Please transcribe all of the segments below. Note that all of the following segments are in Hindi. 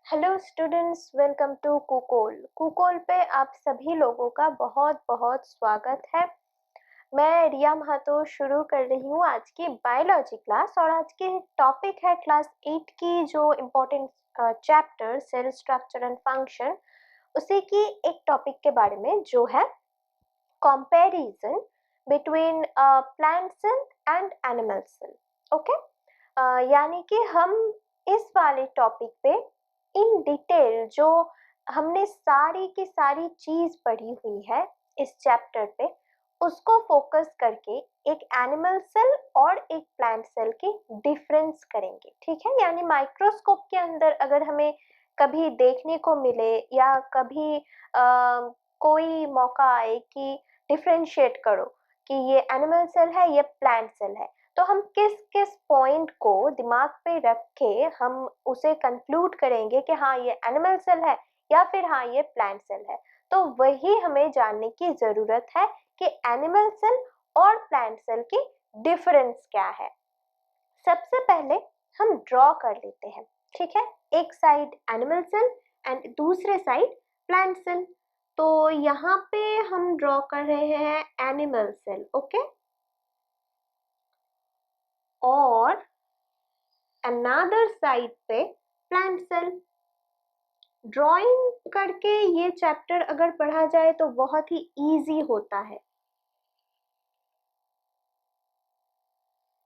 हेलो स्टूडेंट्स, वेलकम टू कुकोल। कुकोल पे आप सभी लोगों का बहुत बहुत स्वागत है। मैं रिया महातो शुरू कर रही हूँ आज की बायोलॉजी क्लास और आज की टॉपिक है क्लास 8 की जो important chapter cell structure and function, उसी की एक टॉपिक के बारे में जो है comparison between plant cell and animal cell. Okay, यानी कि हम इस वाले टॉपिक पे इन डिटेल जो हमने सारी की सारी चीज पढ़ी हुई है इस चैप्टर पे, उसको फोकस करके एक एनिमल सेल और एक प्लांट सेल की डिफरेंस करेंगे। ठीक है, यानी माइक्रोस्कोप के अंदर अगर हमें कभी देखने को मिले या कभी कोई मौका आए कि डिफरेंशिएट करो कि ये एनिमल सेल है ये प्लांट सेल है, तो हम किस किस पॉइंट को दिमाग पे रख के हम उसे कंक्लूड करेंगे कि हाँ ये एनिमल सेल है या फिर हाँ ये प्लांट सेल है। तो वही हमें जानने की जरूरत है कि एनिमल सेल और प्लांट सेल की डिफरेंस क्या है। सबसे पहले हम ड्रॉ कर लेते हैं। ठीक है, एक साइड एनिमल सेल एंड दूसरे साइड प्लांट सेल। तो यहाँ पे हम ड्रॉ कर रहे हैं एनिमल सेल, ओके, और अनदर साइड पे प्लांट सेल। ड्राइंग करके ये चैप्टर अगर पढ़ा जाए तो बहुत ही इजी होता है।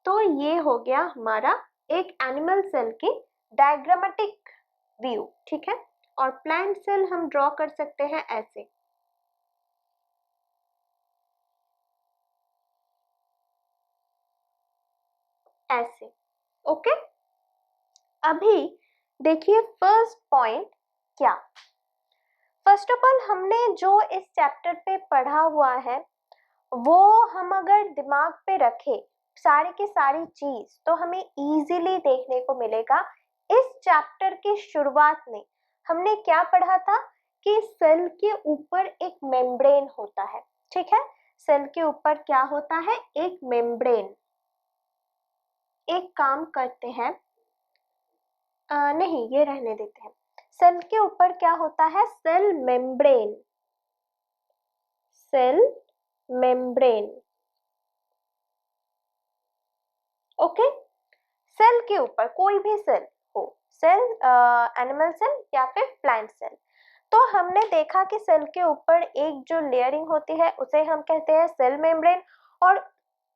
तो ये हो गया हमारा एक एनिमल सेल की डायग्रामेटिक व्यू। ठीक है, और प्लांट सेल हम ड्रॉ कर सकते हैं ऐसे। ऐसे, ओके। अभी देखिए फर्स्ट पॉइंट क्या। फर्स्ट ऑफ ऑल हमने जो इस चैप्टर पे पढ़ा हुआ है वो हम अगर दिमाग पे रखे सारी की सारी चीज, तो हमें इजीली देखने को मिलेगा। इस चैप्टर की शुरुआत में हमने क्या पढ़ा था कि सेल के ऊपर एक मेम्ब्रेन होता है। ठीक है, सेल के ऊपर क्या होता है, एक मेम्ब्रेन। एक काम करते हैं, नहीं ये रहने देते हैं। सेल के ऊपर क्या होता है, cell membrane. Cell membrane, okay. Cell के ऊपर कोई भी सेल हो, सेल एनिमल सेल या फिर प्लांट सेल, तो हमने देखा कि सेल के ऊपर एक जो लेयरिंग होती है उसे हम कहते हैं सेल मेम्ब्रेन। और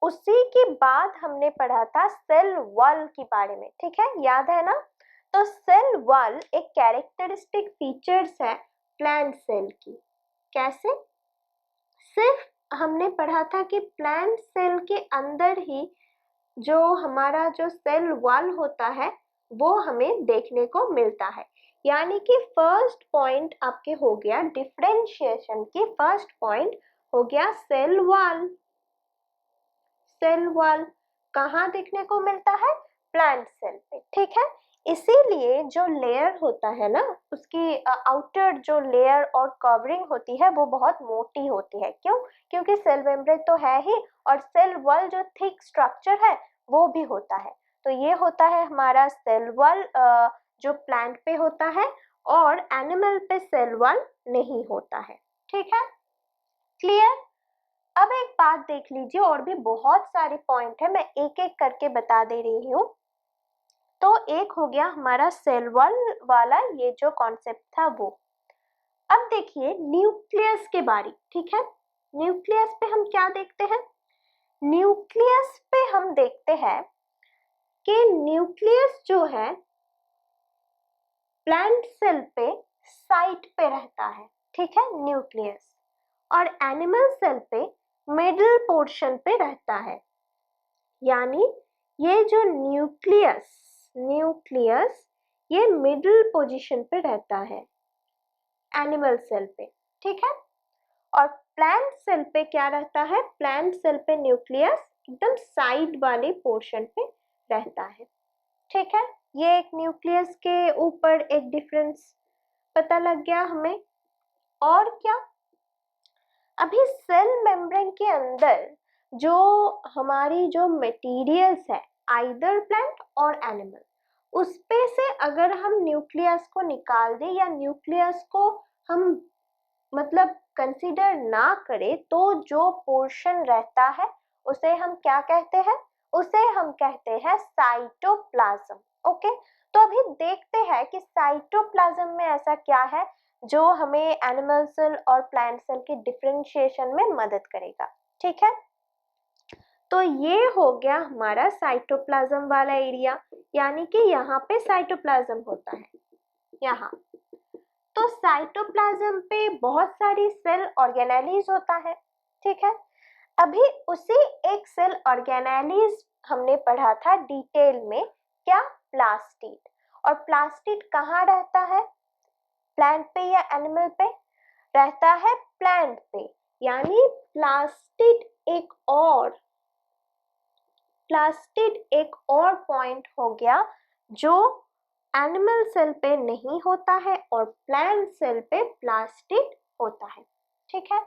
उसी के बाद हमने पढ़ा था सेल वॉल के बारे में। ठीक है, याद है ना। तो सेल वॉल एक कैरेक्टरिस्टिक फीचर्स है प्लांट सेल की। कैसे, सिर्फ हमने पढ़ा था कि प्लांट सेल के अंदर ही जो हमारा जो सेल वॉल होता है वो हमें देखने को मिलता है। यानी कि फर्स्ट पॉइंट आपके हो गया डिफरेंशिएशन की, फर्स्ट पॉइंट हो गया सेल वॉल। सेल वॉल कहाँ देखने को मिलता है, प्लांट सेल पे। ठीक है, इसीलिए जो लेयर होता है ना, उसकी आउटर जो लेयर और कवरिंग होती है वो बहुत मोटी होती है। क्यों, क्योंकि सेल मेम्ब्रेन तो है ही और सेल वॉल जो थिक स्ट्रक्चर है वो भी होता है। तो ये होता है हमारा सेल वॉल जो प्लांट पे होता है, और एनिमल पे सेल वॉल नहीं होता है। ठीक है, क्लियर। अब एक बात देख लीजिए, और भी बहुत सारे पॉइंट है, मैं एक एक करके बता दे रही हूँ। तो एक हो गया हमारा सेल वॉल वाला ये जो कॉन्सेप्ट था वो। अब देखिए न्यूक्लियस के बारे। ठीक है, न्यूक्लियस पे हम क्या देखते हैं, न्यूक्लियस पे हम देखते हैं कि न्यूक्लियस जो है प्लांट सेल पे साइट पे रहता है। ठीक है, न्यूक्लियस, और एनिमल सेल पे मिडिल पोर्शन पे रहता है। यानी ये जो न्यूक्लियस ये मिडिल पोजीशन पे रहता है एनिमल सेल पे। ठीक है, और प्लांट सेल पे क्या रहता है, प्लांट सेल पे न्यूक्लियस एकदम साइड वाले पोर्शन पे रहता है। ठीक है, ये एक न्यूक्लियस के ऊपर एक डिफरेंस पता लग गया हमें। और क्या, अभी सेल मेम्ब्रेन के अंदर जो हमारी जो मटेरियल्स है आइदर प्लांट और एनिमल, उस पे से अगर हम न्यूक्लियस को निकाल दें या न्यूक्लियस को हम मतलब कंसीडर ना करें, तो जो पोर्शन रहता है उसे हम क्या कहते हैं? उसे हम कहते हैं साइटोप्लाज्म। ओके, तो अभी देखते हैं कि साइटोप्लाज्म में ऐसा क्या है जो हमें एनिमल सेल और प्लांट सेल की डिफरेंशिएशन में मदद करेगा। ठीक है, तो ये हो गया हमारा साइटोप्लाज्म वाला एरिया, यानी कि यहाँ पे साइटोप्लाज्म होता है यहाँ। तो साइटोप्लाज्म पे बहुत सारी सेल ऑर्गेनेलीज होता है। ठीक है, अभी उसी एक सेल ऑर्गेनेलीज हमने पढ़ा था डिटेल में, क्या? प्लास्टिड। और प्लास्टिड कहाँ रहता है? प्लांट पे या एनिमल पे? रहता है प्लांट पे, यानी प्लास्टिड एक और पॉइंट हो गया जो एनिमल सेल पे नहीं होता है और प्लांट सेल पे प्लास्टिड होता है। ठीक है,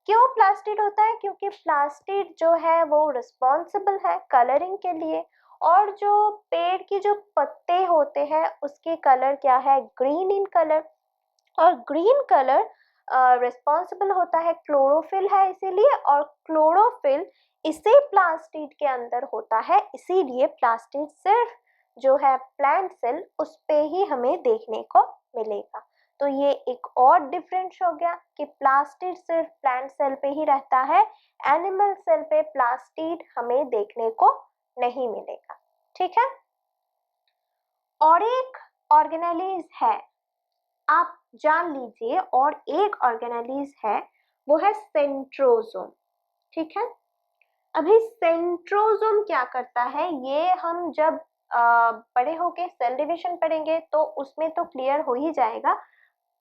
क्यों प्लास्टिड होता है? क्योंकि प्लास्टिड जो है वो रिस्पॉन्सिबल है कलरिंग के लिए, और जो पेड़ की जो पत्ते होते हैं उसके कलर क्या है? ग्रीन इन कलर, और ग्रीन कलर रिस्पॉन्सिबल होता है, क्लोरोफिल है इसीलिए, और क्लोरोफिल इसी प्लास्टिड के अंदर होता है, इसीलिए प्लास्टिड सिर्फ जो है प्लांट सेल उस पे ही हमें देखने को मिलेगा। तो ये एक और डिफरेंस हो गया कि प्लास्टिड सिर्फ प्लांट सेल पे ही रहता है, एनिमल सेल पे प्लास्टिड हमें देखने को नहीं मिलेगा। ठीक है, और एक ऑर्गेनेलीज है, आप जान लीजिए, और एक ऑर्गेनेलीज है, वो है सेंट्रोजोम। ठीक है, अभी सेंट्रोजोम क्या करता है ये हम जब बड़े होके सेल डिवीजन पढ़ेंगे तो उसमें तो क्लियर हो ही जाएगा,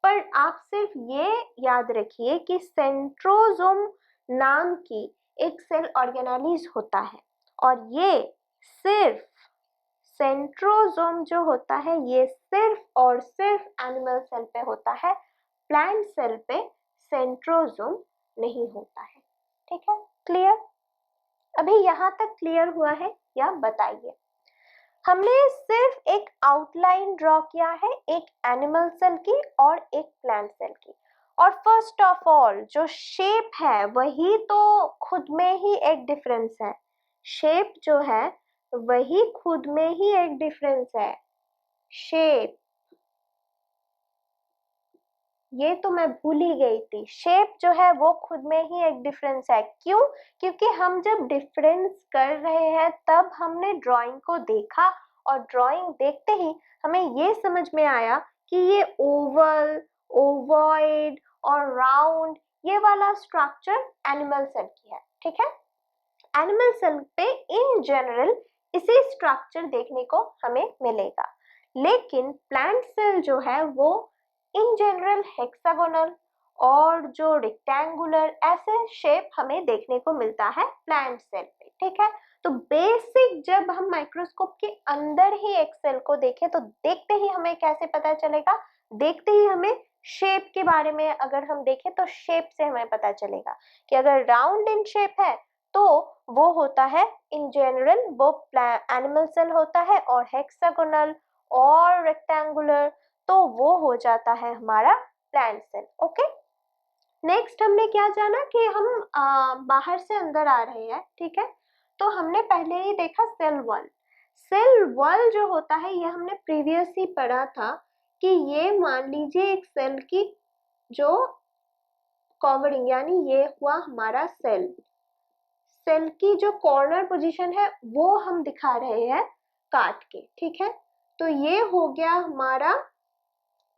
पर आप सिर्फ ये याद रखिए कि सेंट्रोजोम नाम की एक सेल ऑर्गेनेलीज होता है, और ये सिर्फ सेंट्रोजोम जो होता है ये सिर्फ और सिर्फ एनिमल सेल पे होता है, प्लांट सेल पे सेंट्रोजोम नहीं होता है। ठीक है, क्लियर? अभी यहाँ तक क्लियर हुआ है या बताइए? हमने सिर्फ एक आउटलाइन ड्रॉ किया है, एक एनिमल सेल की और एक प्लांट सेल की, और फर्स्ट ऑफ ऑल जो शेप है वही तो खुद में ही एक डिफरेंस है, शेप जो है वही खुद में ही एक डिफरेंस है। शेप, ये तो मैं भूल ही गई थी, शेप जो है वो खुद में ही एक डिफरेंस है। क्यों? क्योंकि हम जब डिफरेंस कर रहे हैं तब हमने ड्राइंग को देखा, और ड्राइंग देखते ही हमें ये समझ में आया कि ये ओवल, ओवॉइड और राउंड, ये वाला स्ट्रक्चर एनिमल सेल की है। ठीक है, एनिमल सेल पे इन जनरल इसी स्ट्रक्चर देखने को हमें मिलेगा, लेकिन प्लांट सेल जो है वो इन जनरल हेक्सागोनल और जो रेक्टेंगुलर ऐसे शेप हमें देखने को मिलता है प्लांट सेल पे। ठीक है, तो बेसिक जब हम माइक्रोस्कोप के अंदर ही एक सेल को देखें तो देखते ही हमें कैसे पता चलेगा? देखते ही हमें शेप के बारे में अगर हम देखें तो शेप से हमें पता चलेगा कि अगर राउंड इन शेप है तो वो होता है इन जनरल वो एनिमल सेल होता है, और हेक्सागोनल और रेक्टेंगुलर तो वो हो जाता है हमारा प्लांट सेल। ओके, नेक्स्ट हमने क्या जाना कि हम बाहर से अंदर आ रहे हैं। ठीक है, तो हमने पहले ही देखा सेल वॉल। सेल वॉल जो होता है ये हमने प्रीवियस ही पढ़ा था कि ये मान लीजिए एक सेल की जो कवरिंग, यानी ये हुआ हमारा सेल, सेल की जो कॉर्नर पोजीशन है वो हम दिखा रहे हैं काट के। ठीक है, तो ये हो गया हमारा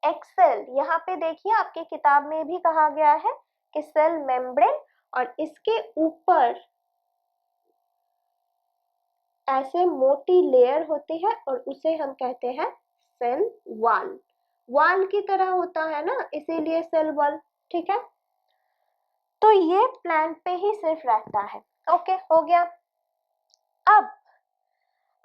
एक्सेल। यहाँ पे देखिए आपके किताब में भी कहा गया है कि सेल मेम्ब्रेन, और इसके ऊपर ऐसे मोटी लेयर होती है और उसे हम कहते हैं सेल वॉल। वॉल की तरह होता है ना, इसीलिए सेल वॉल। ठीक है, तो ये प्लांट पे ही सिर्फ रहता है। ओके, हो गया।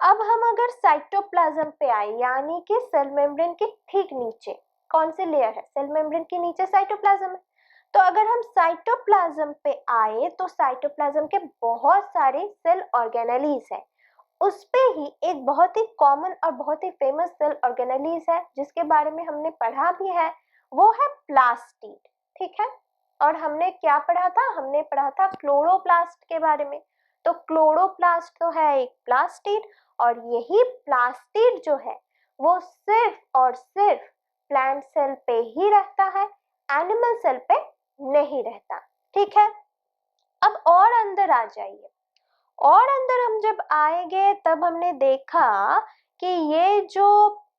अब हम अगर साइटोप्लाज्म पे आए, यानी कि सेल मेम्ब्रेन के ठीक नीचे कौन सी लेयर है? सेल मेम्ब्रेन के नीचे साइटोप्लाज्म है। तो अगर हम साइटोप्लाज्म पे आए तो साइटोप्लाज्म के बहुत सारे सेल ऑर्गेनेलीज हैं, उस पे ही एक बहुत ही कॉमन और बहुत ही फेमस सेल ऑर्गेनेलीज है जिसके बारे में हमने पढ़ा भी है, वो है प्लास्टिड। ठीक है, और हमने क्या पढ़ा था, हमने पढ़ा था क्लोरोप्लास्ट के बारे में। तो क्लोरोप्लास्ट तो है एक प्लास्टिड, और यही प्लास्टिड जो है वो सिर्फ और सिर्फ प्लांट सेल पे ही रहता है, एनिमल सेल पे नहीं रहता। ठीक है, अब और अंदर आ जाइए। और अंदर हम जब आएंगे तब हमने देखा कि ये जो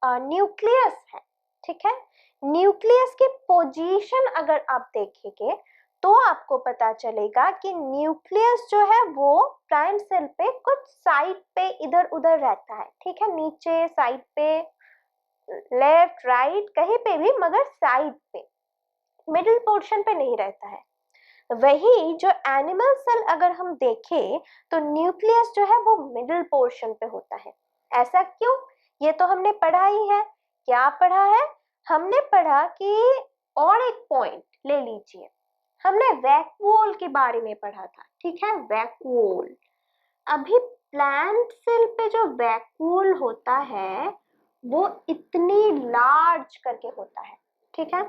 न्यूक्लियस है, ठीक है, न्यूक्लियस की पोजीशन अगर आप देखेंगे तो आपको पता चलेगा कि न्यूक्लियस जो है वो प्लांट सेल पे कुछ साइड पे इधर उधर रहता है। ठीक है, नीचे साइड पे, लेफ्ट राइट कहीं पे भी, मगर साइड पे, मिडिल पोर्शन पे नहीं रहता है। वही जो एनिमल सेल अगर हम देखें तो न्यूक्लियस जो है वो मिडिल पोर्शन पे होता है। ऐसा क्यों, ये तो हमने पढ़ा ही है। क्या पढ़ा है, हमने पढ़ा कि, और एक पॉइंट ले लीजिए, हमने वैक्यूल के बारे में पढ़ा था। ठीक है, वैक्यूल, अभी प्लांट सेल पे जो वैक्यूल होता है वो इतनी लार्ज करके होता है। ठीक है,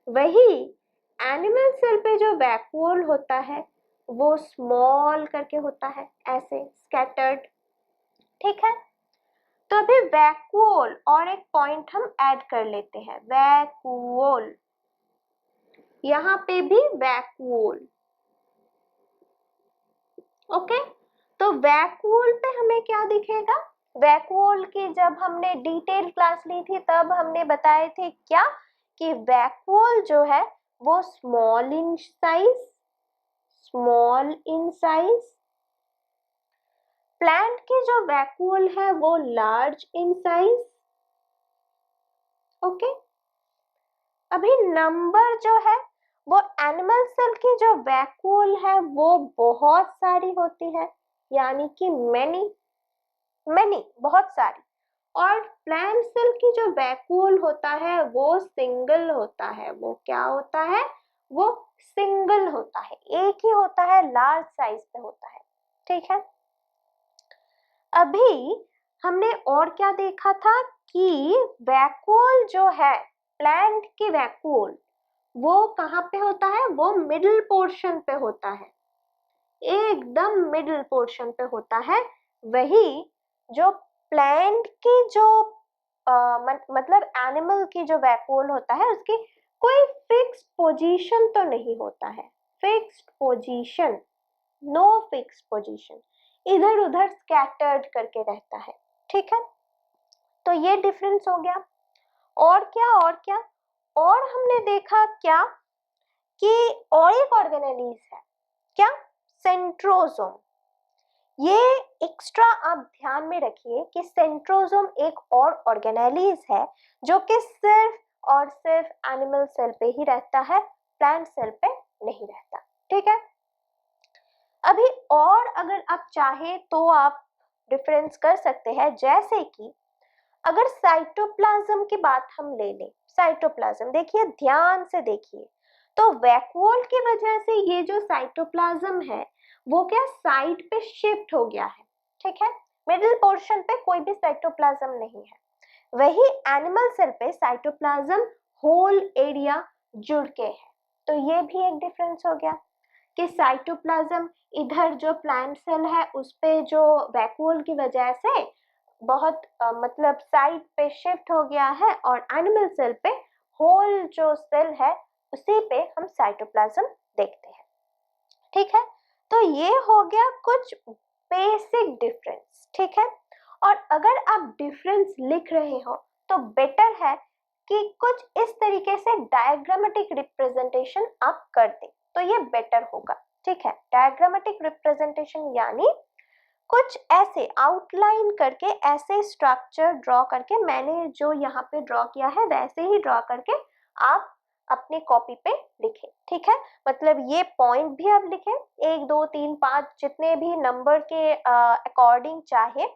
वही एनिमल सेल पे जो वैक्यूल होता है वो स्मॉल करके होता है, ऐसे स्कैटर्ड। ठीक है, तो अभी वैक्यूल और एक पॉइंट हम ऐड कर लेते हैं, वैक्यूल, यहाँ पे भी वैक्यूल। ओके, तो वैक्यूल पे हमें क्या दिखेगा, वैक्यूल की जब हमने डिटेल क्लास ली थी तब हमने बताए थे क्या, कि वैक्यूल जो है वो small in size, small in size, plant की जो वैक्यूल है वो लार्ज इन साइज। ओके, अभी नंबर जो है वो एनिमल सेल की जो वैक्यूल है वो बहुत सारी होती है, यानी कि मैनी, मैनी बहुत सारी। और प्लांट सेल की जो वैक्यूल होता है वो सिंगल होता है, वो क्या होता है, वो सिंगल होता है, एक ही होता है, लार्ज साइज पे होता है। ठीक है, अभी हमने और क्या देखा था कि वैक्यूल जो है, प्लांट की वैक्यूल वो कहाँ पे होता है, वो मिडिल पोर्शन पे होता है, एकदम मिडिल पोर्शन पे होता है। वही जो प्लांट की जो मतलब एनिमल की जो वैक्यूल होता है उसकी कोई फिक्स पोजीशन तो नहीं होता है, fixed position, no fix position, इधर उधर स्कैटर्ड करके रहता है। ठीक है, तो ये डिफरेंस हो गया। और क्या, और क्या, और हमने देखा क्या कि और एक ऑर्गेनेलीज है, क्या, सेंट्रोसोम। ये एक्स्ट्रा आप ध्यान में रखिए कि सेंट्रोसोम एक और ऑर्गेनेलीज है जो कि सिर्फ और सिर्फ एनिमल सेल पे ही रहता है, प्लांट सेल पे नहीं रहता। ठीक है, अभी और अगर आप चाहे तो आप डिफरेंस कर सकते हैं, जैसे कि अगर साइटोप्लाज्म की बात हम ले लें, साइटोप्लाज्म देखिए, ध्यान से देखिए, तो वैक्यूल की वजह से ये जो साइटोप्लाज्म है वो क्या साइड पे शिफ्ट हो गया है। ठीक है, मिडिल पोर्शन पे कोई भी साइटोप्लाज्म नहीं है। वही एनिमल सेल पे साइटोप्लाज्म होल एरिया जुड़ के है। तो ये भी एक डिफरेंस हो गया कि साइटोप्लाज्म इधर जो प्लांट सेल है उस पे जो वैक्यूल की वजह से बहुत मतलब साइड पे शिफ्ट हो गया है, और एनिमल सेल पे होल जो सेल है उसी पे हम साइटोप्लाज्म देखते हैं। ठीक है, तो ये हो गया कुछ बेसिक डिफरेंस। ठीक है, और अगर आप डिफरेंस लिख रहे हो तो बेटर है कि कुछ इस तरीके से डायग्रामेटिक रिप्रेजेंटेशन आप कर दें, तो ये बेटर होगा। ठीक है, डायग्रामेटिक रिप्रेजेंटेशन यानी कुछ ऐसे आउटलाइन करके, ऐसे स्ट्रक्चर ड्रॉ करके, मैंने जो यहाँ पे ड्रॉ किया है वैसे ही ड्रॉ करके आप अपनी कॉपी पे लिखें। ठीक है, मतलब ये पॉइंट भी आप लिखें, 1 2 3 5 जितने भी नंबर के अकॉर्डिंग चाहे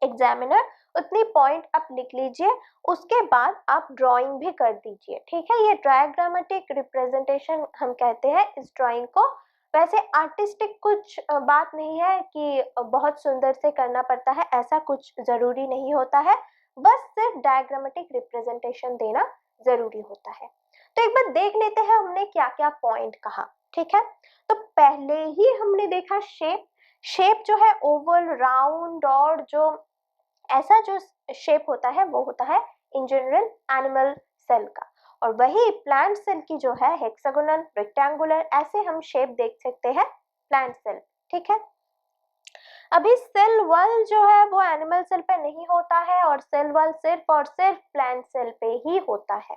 एग्जामिनर उतनी पॉइंट आप लिख लीजिए, उसके बाद आप ड्राइंग भी कर दीजिए। ठीक है, ये डायग्रामेटिक रिप्रेजेंटेशन हम कहते हैं इस ड्राइंग को, वैसे आर्टिस्टिक कुछ बात नहीं है कि बहुत सुंदर से करना पड़ता है, ऐसा कुछ जरूरी नहीं होता है, बस सिर्फ डायग्रामेटिक रिप्रेजेंटेशन देना जरूरी होता है। तो एक बार देख लेते हैं हमने क्या क्या पॉइंट कहा, ठीक है। तो पहले ही हमने देखा शेप। शेप जो है ओवल, राउंड और जो ऐसा जो शेप होता है वो होता है इन जनरल एनिमल सेल का। और वही प्लांट सेल की जो है हेक्सागोनल, रेक्टेंगुलर, ऐसे हम शेप देख सकते हैं प्लांट सेल, ठीक है। अभी सेल वॉल जो है वो एनिमल सेल पे नहीं होता है और सेल वॉल सिर्फ और सिर्फ प्लांट सेल पे ही होता है।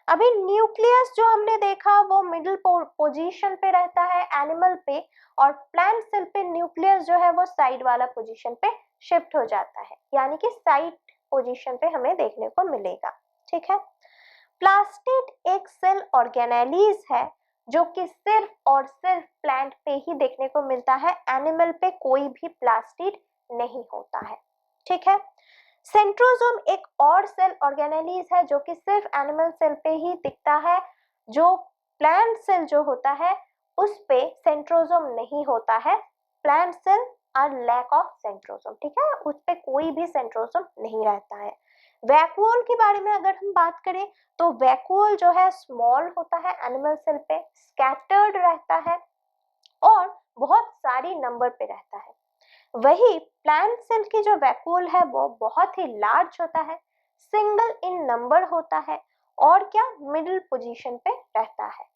अभी न्यूक्लियस जो हमने देखा वो मिडिल पोजीशन पे रहता है एनिमल पे, और प्लांट सेल पे न्यूक्लियस जो है वो साइड वाला पोजीशन पे शिफ्ट हो जाता है, यानी कि साइड पोजीशन पे हमें देखने को मिलेगा, ठीक है। प्लास्टिड एक सेल ऑर्गेनेलिस है जो कि सिर्फ और सिर्फ प्लांट पे ही देखने को मिलता है, एनिमल पे कोई भी प्लास्टिड नहीं होता है, ठीक है। सेंट्रोसोम एक और सेल ऑर्गेनेलिस है जो कि सिर्फ एनिमल सेल पे ही दिखता है, जो प्लांट सेल जो होता है उस पे सेंट्रोसोम नहीं होता है। Plant cell are lack of centrosome, ठीक है, उस पे कोई भी सेंट्रोसोम नहीं रहता है। वैक्यूल के बारे में अगर हम बात करें तो वैक्यूल जो है स्मॉल होता है एनिमल सेल पे, स्कैटर्ड रहता है और बहुत सारी नंबर पे रहता है। वही प्लांट सेल की जो वैक्यूल है वो बहुत ही लार्ज होता है, सिंगल इन नंबर होता है और क्या मिडिल पोजीशन पे रहता है।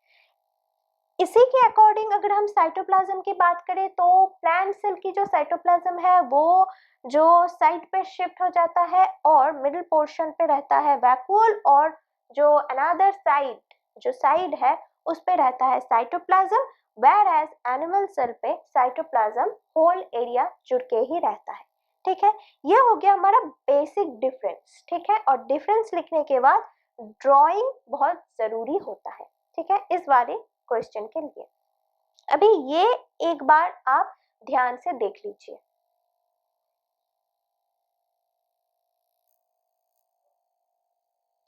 इसी के अकॉर्डिंग अगर हम साइटोप्लाज्म की बात करें तो प्लांट सेल की जो साइटोप्लाज्म है वो जो साइड पे शिफ्ट हो जाता है और मिडिल पोर्शन पे रहता है वैक्यूल, और जो अनदर साइड जो साइड है उस पे रहता है cytoplasm, whereas animal cell पे साइटोप्लाज्म होल एरिया जुड़ के ही रहता है, ठीक है। ये हो गया हमारा बेसिक डिफरेंस, ठीक है। और डिफरेंस लिखने के बाद ड्राइंग बहुत जरूरी होता है, ठीक है, इस वाले क्वेश्चन के लिए। अभी ये एक बार आप ध्यान से देख लीजिए।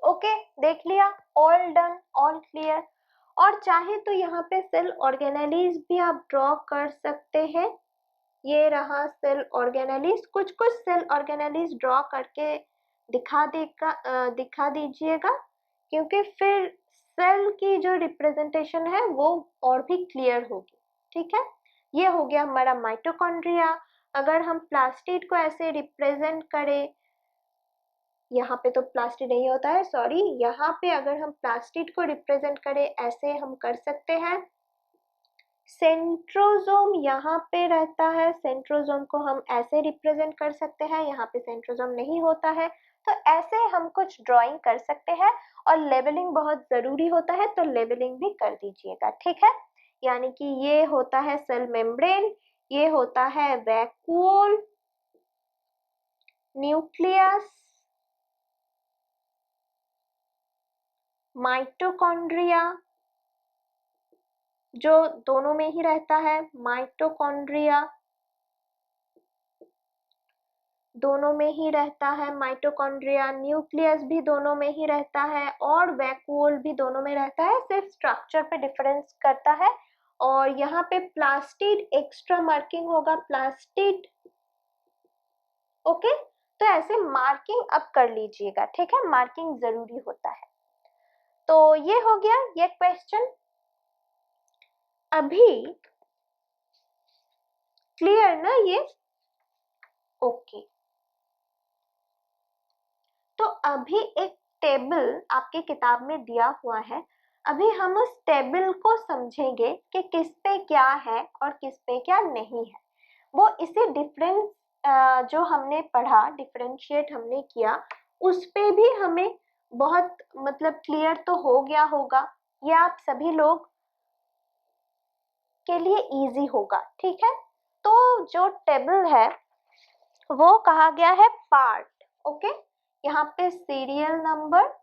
ओके, देख लिया, ऑल डन, ऑल क्लियर। और चाहे तो यहाँ पे सेल ऑर्गेनेलिस भी आप ड्रॉ कर सकते हैं। ये रहा सेल ऑर्गेनेलिस, कुछ कुछ सेल ऑर्गेनेलिस ड्रॉ करके दिखा दीजिएगा, क्योंकि फिर सेल की जो रिप्रेजेंटेशन है वो और भी क्लियर होगी, ठीक है। ये हो गया हमारा माइटोकॉन्ड्रिया। अगर हम प्लास्टिड को ऐसे रिप्रेजेंट करें, यहाँ पे तो प्लास्टिड नहीं होता है, सॉरी, यहाँ पे अगर हम प्लास्टिड को रिप्रेजेंट करें ऐसे हम कर सकते हैं। सेंट्रोसोम यहाँ पे रहता है, सेंट्रोसोम को हम ऐसे रिप्रेजेंट कर सकते हैं, यहाँ पे सेंट्रोसोम नहीं होता है, तो ऐसे हम कुछ ड्राइंग कर सकते हैं। और लेबलिंग बहुत जरूरी होता है तो लेबलिंग भी कर दीजिएगा, ठीक है। यानी कि ये होता है सेल मेम्ब्रेन, ये होता है वैक्यूल, न्यूक्लियस, माइटोकॉन्ड्रिया जो दोनों में ही रहता है, माइटोकॉन्ड्रिया दोनों में ही रहता है, माइटोकॉन्ड्रिया, न्यूक्लियस भी दोनों में ही रहता है और वैक्यूल भी दोनों में रहता है, सिर्फ स्ट्रक्चर पे डिफरेंस करता है। और यहाँ पे प्लास्टिड एक्स्ट्रा मार्किंग होगा, प्लास्टिड, ओके। तो ऐसे मार्किंग अब कर लीजिएगा, ठीक है, मार्किंग जरूरी होता है। तो ये हो गया ये क्वेश्चन। अभी क्लियर ना ये? ओके। तो अभी एक टेबल आपके किताब में दिया हुआ है, अभी हम उस टेबल को समझेंगे कि किस पे क्या है और किस पे क्या नहीं है। वो इसे डिफरेंस जो हमने पढ़ा, डिफरेंशिएट हमने किया, उस पे भी हमें बहुत मतलब क्लियर तो हो गया होगा, ये आप सभी लोग के लिए इजी होगा, ठीक है। तो जो टेबल है वो कहा गया है पार्ट, ओके। यहाँ पे सीरियल नंबर,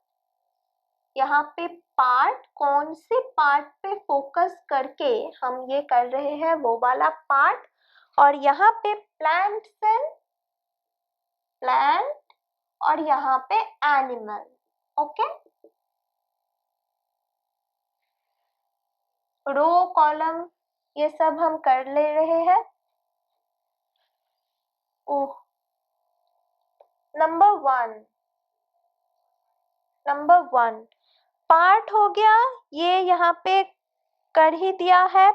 यहाँ पे पार्ट, कौन से पार्ट पे फोकस करके हम ये कर रहे हैं वो वाला पार्ट, और यहाँ पे प्लांट सेल, प्लांट, और यहाँ पे एनिमल, ओके। रो कॉलम ये सब हम कर ले रहे हैं। ओह, नंबर वन पार्ट हो गया, ये यहाँ पे कर ही दिया है।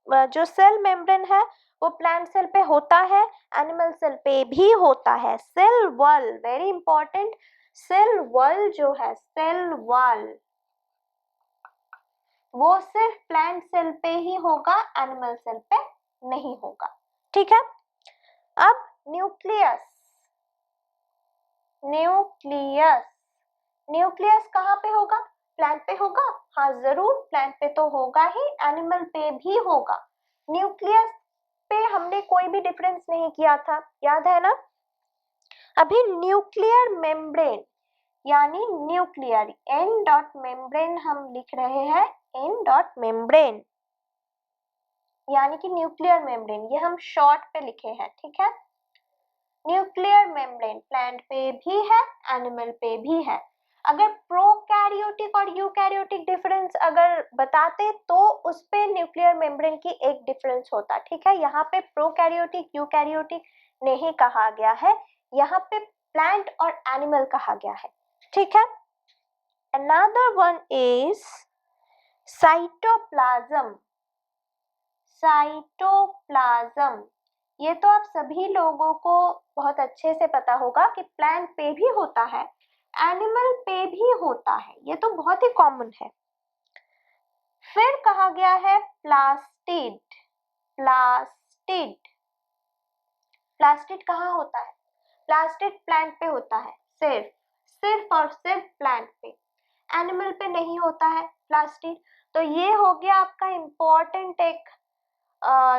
जो सेल मेम्ब्रेन है वो प्लांट सेल पे होता है, एनिमल सेल पे भी होता है। Cell wall, very important, cell wall जो है, सेल वॉल वो सिर्फ प्लांट सेल पे ही होगा, एनिमल सेल पे नहीं होगा। ठीक है, अब न्यूक्लियस। न्यूक्लियस, न्यूक्लियस कहाँ पे होगा? प्लांट पे होगा? हाँ जरूर, प्लांट पे तो होगा ही, एनिमल पे भी होगा। न्यूक्लियस पे हमने कोई भी डिफरेंस नहीं किया था, याद है ना? अभी न्यूक्लियर मेम्ब्रेन यानी न्यूक्लियर, एन डॉट मेम्ब्रेन हम लिख रहे हैं, एन डॉट मेम्ब्रेन यानी कि न्यूक्लियर मेम्ब्रेन, ये हम शॉर्ट पे लिखे हैं। ठीक है, न्यूक्लियर मेम्ब्रेन प्लांट पे भी है, एनिमल पे भी है। अगर प्रोकैरियोटिक और यूकैरियोटिक डिफरेंस अगर बताते तो उस पे न्यूक्लियर मेम्ब्रेन की एक डिफरेंस होता। ठीक है, यहाँ पे प्रोकैरियोटिक यूकैरियोटिक नहीं कहा गया है, यहाँ पे प्लांट और एनिमल कहा गया है। ठीक है, another one is cytoplasm. Cytoplasm, ये तो आप सभी लोगों को बहुत अच्छे से पता होगा कि प्लांट पे भी होता है, एनिमल पे भी होता है, ये तो बहुत ही कॉमन है। फिर कहा गया है प्लास्टिड। प्लास्टिड, प्लास्टिड कहाँ होता है? प्लास्टिड प्लांट पे होता है, सिर्फ और सिर्फ प्लांट पे, एनिमल पे नहीं होता है प्लास्टिड। तो ये हो गया आपका इम्पोर्टेंट एक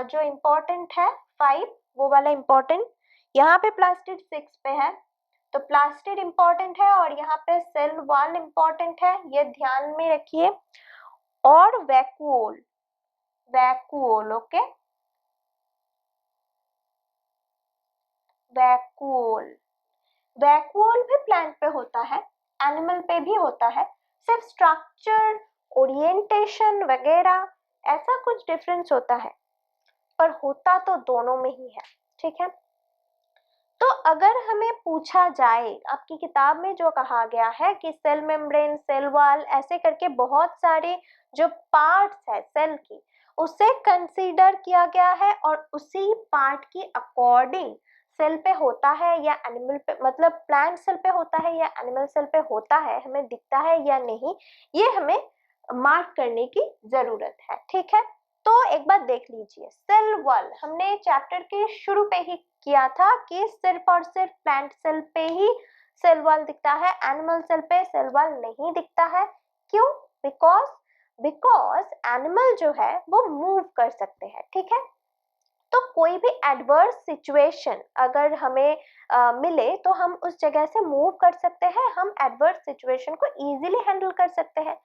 जो इम्पोर्टेंट है 5, वो वाला इम्पोर्टेंट। यहाँ पे प्लास्टिड 6 पे है, तो प्लास्टिड इम्पोर्टेंट है और यहाँ पे सेल वॉल इम्पोर्टेंट है, ये ध्यान में रखिए। और vacuole, vacuole, okay, vacuole, vacuole भी प्लांट पे होता है, एनिमल पे भी होता है, सिर्फ स्ट्रक्चर, ओरिएंटेशन वगैरह ऐसा कुछ डिफरेंस होता है, पर होता तो दोनों में ही है। ठीक है, तो अगर हमें पूछा जाए, आपकी किताब में जो कहा गया है कि सेल मेम्ब्रेन, सेल वॉल ऐसे करके बहुत सारे जो पार्ट्स है सेल की, उसे कंसीडर किया गया है और उसी पार्ट की अकॉर्डिंग सेल पे होता है या एनिमल पे, मतलब प्लांट सेल पे होता है या एनिमल सेल पे होता है, हमें दिखता है या नहीं, ये हमें मार्क करने की जरूरत है। ठीक है, तो एक बार देख लीजिए, सेल वॉल हमने चैप्टर के शुरू पे ही किया था कि सिर्फ और सिर्फ प्लांट सेल पे ही सेल वॉल दिखता है, एनिमल सेल पे सेल वॉल नहीं दिखता है। क्यों? बिकॉज एनिमल जो है वो मूव कर सकते हैं। ठीक है, तो कोई भी एडवर्स सिचुएशन अगर हमें मिले तो हम उस जगह से मूव कर सकते हैं, हम एडवर्स सिचुएशन को इजीली हैंडल कर सकते हैं।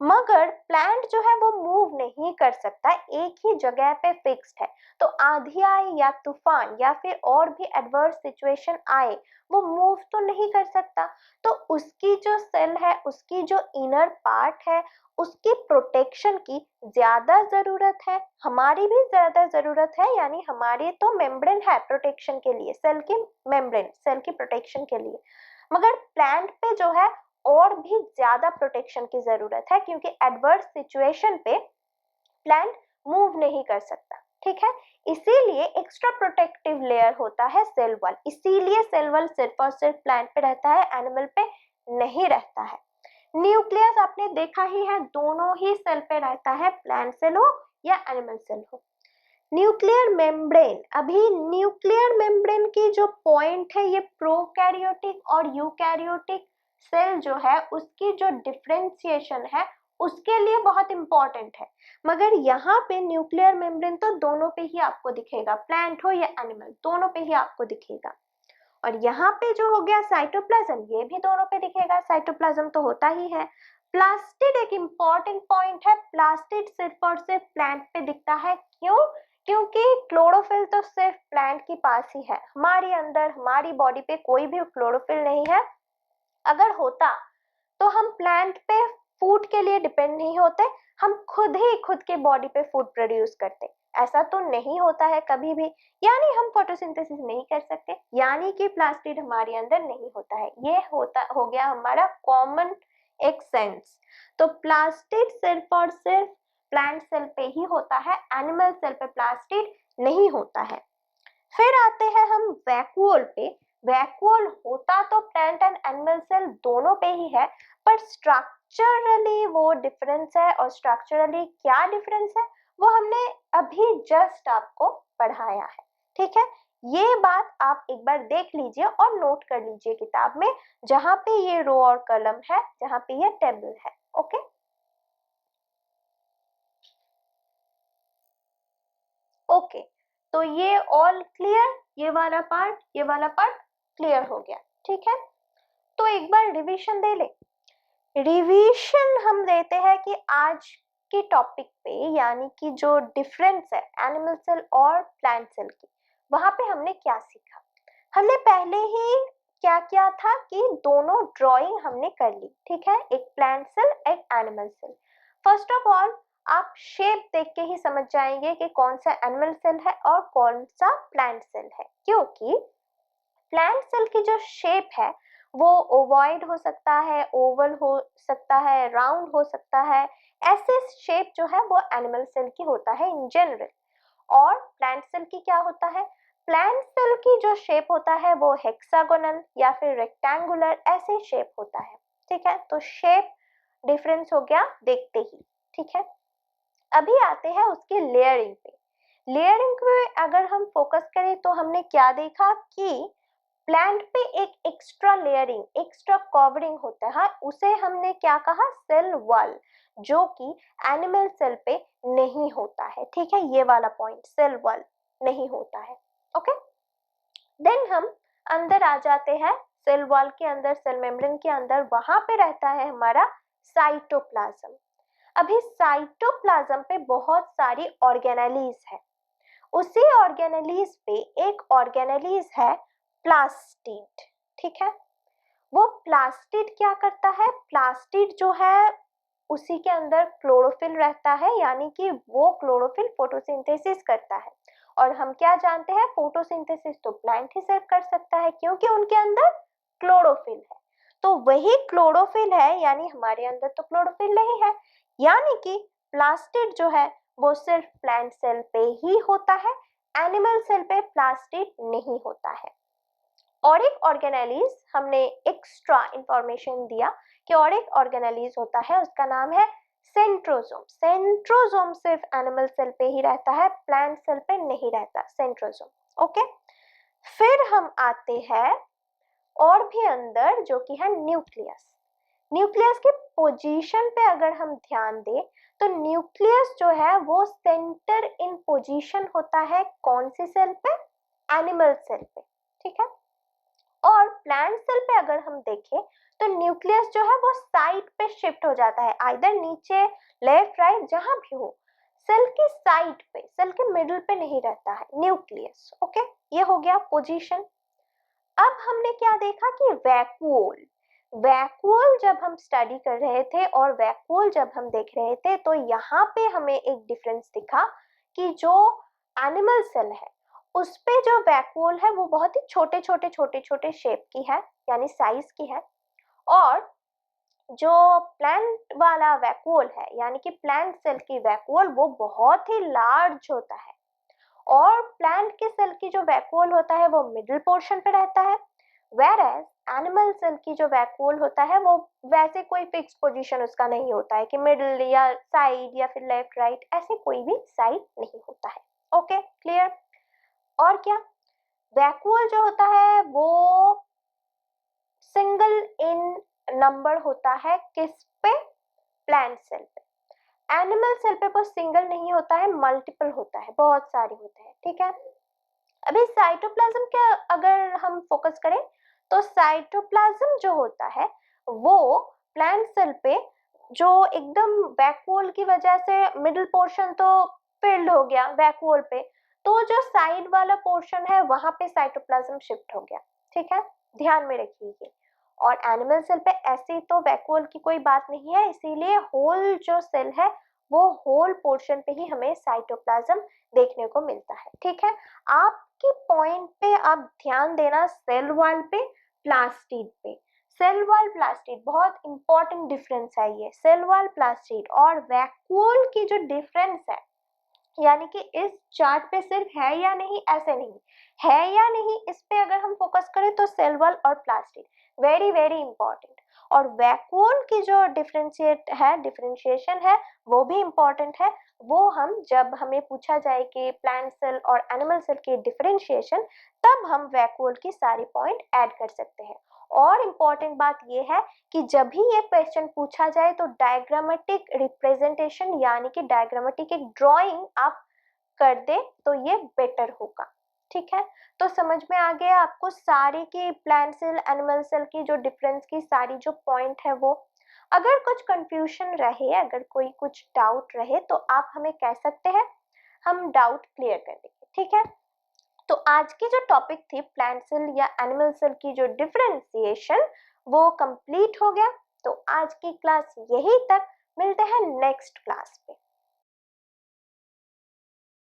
मगर प्लांट जो है वो मूव नहीं कर सकता, एक ही जगह पे फिक्स्ड है। तो आंधी आए या तूफान या फिर और भी एडवर्स सिचुएशन आए, वो मूव तो नहीं कर सकता। तो उसकी जो सेल है, उसकी जो इनर पार्ट है, उसकी प्रोटेक्शन की ज्यादा जरूरत है, हमारी भी ज्यादा जरूरत है। यानी हमारी तो मेम्ब्रेन है प्रोटेक्शन के लिए, सेल की मेम्ब्रेन सेल की प्रोटेक्शन के लिए, मगर प्लांट पे जो है और भी ज्यादा प्रोटेक्शन की जरूरत है, क्योंकि एडवर्स सिचुएशन पे प्लांट मूव नहीं कर सकता। ठीक है, इसीलिए एक्स्ट्रा प्रोटेक्टिव लेयर होता है सेल वॉल, इसीलिए सेल वॉल सिर्फ और सिर्फ प्लांट पे रहता है, एनिमल पे नहीं रहता है। न्यूक्लियस आपने देखा ही है, दोनों ही सेल पे रहता है, प्लांट सेल हो या एनिमल सेल हो। न्यूक्लियर मेम्ब्रेन, अभी न्यूक्लियर मेम्ब्रेन की जो पॉइंट है, ये प्रोकैरियोटिक और यूकैरियोटिक सेल जो है उसकी जो डिफरेंशिएशन है उसके लिए बहुत इंपॉर्टेंट है। मगर यहाँ पे न्यूक्लियर मेम्ब्रेन तो दोनों पे ही आपको दिखेगा, प्लांट हो या एनिमल, दोनों पे ही आपको दिखेगा। और यहाँ पे जो हो गया साइटोप्लाज्म, ये भी दोनों पे दिखेगा, साइटोप्लाज्म तो होता ही है। प्लास्टिड एक इंपॉर्टेंट पॉइंट है, प्लास्टिड सिर्फ और सिर्फ प्लांट पे दिखता है। क्यों? क्योंकि क्लोरोफिल तो सिर्फ प्लांट के पास ही है, हमारे अंदर हमारी बॉडी पे कोई भी क्लोरोफिल नहीं है। अगर होता तो हम प्लांट पे फूड के लिए डिपेंड नहीं होते, हम खुद ही खुद के बॉडी पे फूड प्रोड्यूस करते। ऐसा तो नहीं होता है कभी भी, यानी हम फोटोसिंथेसिस नहीं कर सकते, यानी कि प्लास्टिड हमारे अंदर नहीं होता है। ये हो गया हमारा कॉमन एक सेंस। तो प्लास्टिड सिर्फ और सिर्फ प्लांट सेल पे ही होता है, एनिमल सेल पे प्लास्टिड नहीं होता है। फिर आते हैं हम वैक्यूल पे। वैक्यूल होता तो प्लांट एंड एनिमल सेल दोनों पे ही है, पर स्ट्रक्चरली वो डिफरेंस है, और स्ट्रक्चरली क्या डिफरेंस है वो हमने अभी जस्ट आपको पढ़ाया है। ठीक है, ये बात आप एक बार देख लीजिए और नोट कर लीजिए किताब में, जहां पे ये रो और कॉलम है, जहां पे ये टेबल है। ओके, ओके, तो ये ऑल क्लियर, ये वाला पार्ट क्लियर हो गया। ठीक है, तो एक बार रिवीजन दे ले। रिवीजन हम देते हैं कि आज के टॉपिक पे, यानी कि जो डिफरेंस है एनिमल सेल और प्लांट सेल की, वहां पे हमने क्या सीखा। हमने पहले ही क्या किया था कि दोनों ड्राइंग हमने कर ली। ठीक है, एक प्लांट सेल एक animal cell. First of all आप शेप देख के ही समझ जाएंगे कि कौन सा एनिमल सेल है और कौन सा प्लांट सेल है, क्योंकि प्लांट सेल की जो शेप है वो ओवॉइड हो सकता है, ओवल हो सकता है, राउंड हो सकता है। ऐसे शेप जो है वो एनिमल सेल की होता है इन जनरल। और प्लांट सेल की क्या होता है, प्लांट सेल की जो शेप होता है वो हेक्सागोनल या फिर रेक्टेंगुलर ऐसे शेप होता है। ठीक है, तो शेप डिफरेंस हो गया देखते ही। ठीक है, अभी आते हैं उसकी लेयरिंग पे। लेयरिंग पे अगर हम फोकस करें तो हमने क्या देखा कि प्लांट पे एक एक्स्ट्रा लेयरिंग, एक्स्ट्रा कवरिंग होता है, उसे हमने क्या कहा, सेल वॉल, जो कि एनिमल सेल पे नहीं होता है। ठीक है, ये वाला पॉइंट, सेल वॉल नहीं होता है। ओके, देन हम अंदर आ जाते हैं, सेल वॉल के अंदर, सेल मेम्ब्रेन के अंदर, वहां पे रहता है हमारा साइटोप्लाज्म। अभी साइटोप्लाज्म पे बहुत सारी ऑर्गेनेलीज है। उसी ऑर्गेनेलीज पे एक ऑर्गेनेलीज है प्लास्टिड। ठीक है, वो प्लास्टिड क्या करता है, प्लास्टिड जो है उसी के अंदर क्लोरोफिल रहता है, यानी कि वो क्लोरोफिल फोटोसिंथेसिस करता है। और हम क्या जानते हैं, फोटोसिंथेसिस तो प्लांट ही सिर्फ कर सकता है क्योंकि उनके अंदर क्लोरोफिल है। तो वही क्लोरोफिल है, यानी हमारे अंदर तो क्लोरोफिल नहीं है, यानी कि प्लास्टिड जो है वो सिर्फ प्लांट सेल पे ही होता है, एनिमल सेल पे प्लास्टिड नहीं होता है। और एक ऑर्गेनेलीज हमने एक्स्ट्रा इंफॉर्मेशन दिया कि और एक ऑर्गेनेलीज होता है, उसका नाम है सेंट्रोसोम। सेंट्रोसोम सिर्फ एनिमल सेल पे ही रहता है, प्लांट सेल पे नहीं रहता सेंट्रोसोम। ओके, फिर हम आते हैं और भी अंदर, जो कि है न्यूक्लियस। न्यूक्लियस की पोजीशन पे अगर हम ध्यान दें तो न्यूक्लियस जो है वो सेंटर इन पोजीशन होता है कौन सी सेल पे, एनिमल सेल पे। ठीक है, और प्लांट सेल पे अगर हम देखें तो न्यूक्लियस जो है वो साइड पे शिफ्ट हो जाता है, आइदर नीचे, लेफ्ट, राइट, जहां भी हो, सेल की साइड पे, सेल के मिडिल पे नहीं रहता है न्यूक्लियस। ओके, ये हो गया पोजीशन। अब हमने क्या देखा कि वैक्यूल, वैक्यूल जब हम स्टडी कर रहे थे और वैक्यूल जब हम देख रहे थे तो यहाँ पे हमें एक डिफरेंस दिखा कि जो एनिमल सेल है उस पे जो वैक्यूल है वो बहुत ही छोटे छोटे छोटे छोटे शेप की है, यानी साइज की है। और जो प्लांट वाला वैक्यूल है, यानी कि प्लांट सेल की वैक्यूल, वो बहुत ही लार्ज होता है। और प्लांट के सेल की जो वैक्यूल होता है वो मिडिल पोर्शन पे रहता है, वेरएज एनिमल सेल की जो वैक्यूल होता है वो वैसे कोई फिक्स पोजीशन उसका नहीं होता है कि मिडिल या साइड या फिर लेफ्ट राइट, ऐसे कोई भी साइड नहीं होता है। Okay, clear. और क्या, वैक्यूल जो होता है वो सिंगल इन नंबर होता है, किस पे, प्लांट सेल पे। एनिमल सेल पे वो सिंगल नहीं होता है, मल्टीपल होता है, बहुत सारे होते हैं। ठीक है, अभी साइटोप्लाज्म के अगर हम फोकस करें तो साइटोप्लाज्म जो होता है वो प्लांट सेल पे जो एकदम वैक्यूल की वजह से मिडिल पोर्शन तो फिल्ड हो गया वैक्यूल पे, तो जो साइड वाला पोर्शन है वहां पे साइटोप्लाज्म शिफ्ट हो गया। ठीक है, ध्यान में रखिए। और एनिमल सेल पे ऐसे तो वैक्यूल की कोई बात नहीं है, इसीलिए होल जो सेल है वो होल पोर्शन पे ही हमें साइटोप्लाज्म देखने को मिलता है। ठीक है, आपकी पॉइंट पे आप ध्यान देना सेल वॉल पे, प्लास्टिड पे। सेल वॉल प्लास्टिड बहुत इंपॉर्टेंट डिफरेंस है ये। सेल वॉल प्लास्टिड और वैक्यूल की जो डिफरेंस है, यानी कि इस चार्ट पे सिर्फ है या नहीं ऐसे नहीं, है या नहीं इस पे अगर हम फोकस करें तो सेल वॉल और प्लास्टिड वेरी वेरी इंपॉर्टेंट। और वैक्यूल की जो डिफरेंशिएशन है वो भी इंपॉर्टेंट है। वो हम जब हमें पूछा जाए कि प्लांट सेल और एनिमल सेल की डिफरेंशिएशन, तब हम वैक्यूल की सारी पॉइंट ऐड कर सकते हैं। और इम्पॉर्टेंट बात यह है कि जब भी ये क्वेश्चन पूछा जाए तो डायग्रामेटिक रिप्रेजेंटेशन यानी कि डायग्रामेटिक एक ड्राइंग आप कर दे तो ये बेटर होगा। ठीक है, तो समझ में आ गया आपको सारी की प्लांट सेल एनिमल सेल की जो डिफरेंस की सारी जो पॉइंट है वो। अगर कुछ कंफ्यूजन रहे, अगर कोई कुछ डाउट रहे तो आप हमें कह सकते हैं, हम डाउट क्लियर कर देंगे। ठीक है, तो आज की जो टॉपिक थी प्लांट सेल या एनिमल सेल की जो डिफरेंशिएशन, वो कंप्लीट हो गया। तो आज की क्लास यही तक, मिलते हैं नेक्स्ट क्लास पे।